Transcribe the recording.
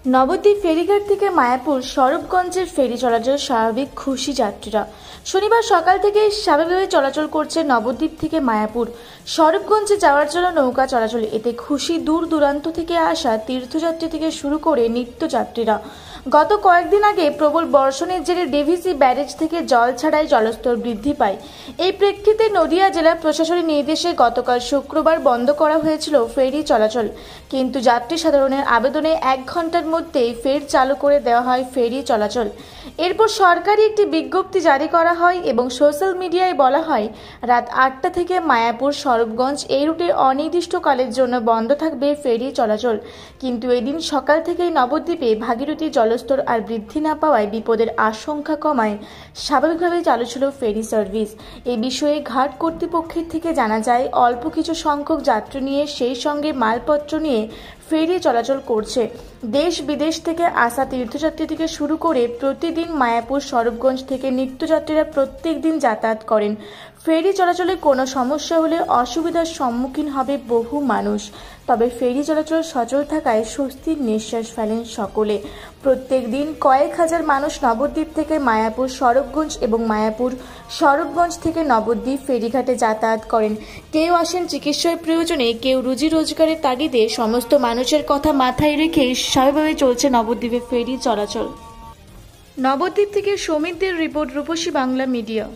নবদ্বীপ ফেরিঘাট থেকে মায়াপুর স্বরূপগঞ্জের ফেরি চলাচল স্বাভাবিক, খুশি যাত্রীরা। শনিবার সকাল থেকে স্বাভাবিকভাবে চলাচল করছে নবদ্বীপ থেকে মায়াপুর স্বরূপগঞ্জে যাওয়ার জন্য নৌকা চলাচল। এতে খুশি দূর দূরান্ত থেকে আসা তীর্থযাত্রী থেকে শুরু করে নিত্যযাত্রীরা। গত কয়েকদিন আগে প্রবল বর্ষণের জেরে ডিভিসি ব্যারেজ থেকে জল ছাড়াই জলস্তর বৃদ্ধি পায়। এই প্রেক্ষিতে নদিয়া জেলা প্রশাসনের নির্দেশে গতকাল শুক্রবার বন্ধ করা হয়েছিল ফেরি চলাচল, কিন্তু যাত্রী সাধারণের আবেদনে 1 ঘন্টার মধ্যেই ফের চালু করে দেওয়া হয় ফেরি চলাচল। এরপর সরকারি একটি বিজ্ঞপ্তি জারি করা হয় এবং সোশ্যাল মিডিয়ায় বলা হয় রাত 8টা থেকে মায়াপুর স্বরূপগঞ্জ এই রুটে অনির্দিষ্টকালের জন্য বন্ধ থাকবে ফেরি চলাচল। কিন্তু এদিন সকাল থেকেই নবদ্বীপে ভাগীরথী জলস্তর আর বৃদ্ধি না পাওয়ায় বিপদের আশঙ্কা কমায় স্বাভাবিকভাবে চালু ছিল ফেরি সার্ভিস। এই বিষয়ে ঘাট কর্তৃপক্ষের থেকে জানা যায় অল্প কিছু সংখ্যক যাত্রী নিয়ে সেই সঙ্গে মালপত্র নিয়ে ফেরি চলাচল করছে। দেশ বিদেশ থেকে আসা তীর্থযাত্রী থেকে শুরু করে প্রতিদিন মায়াপুর স্বরূপগঞ্জ থেকে নিত্যযাত্রীরা প্রত্যেক দিন যাতায়াত করেন। ফেরি চলাচলে কোনো সমস্যা হলে অসুবিধার সম্মুখীন হবে বহু মানুষ, তবে ফেরি চলাচল সচল থাকায় স্বস্তির নিঃশ্বাস ফেলেন সকলে। প্রত্যেক দিন কয়েক হাজার মানুষ নবদ্বীপ থেকে মায়াপুর স্বরূপগঞ্জ এবং মায়াপুর স্বরূপগঞ্জ থেকে নবদ্বীপ ফেরিঘাটে যাতায়াত করেন। কেউ আসেন চিকিৎসার প্রয়োজনে, কেউ রুজি রোজগারের তাগিদে। সমস্ত মানুষের কথা মাথায় রেখে স্বাভাবিকভাবে চলছে নবদ্বীপে ফেরি চলাচল। নবদ্বীপ থেকে সৌমিকদের রিপোর্ট, রূপসী বাংলা মিডিয়া।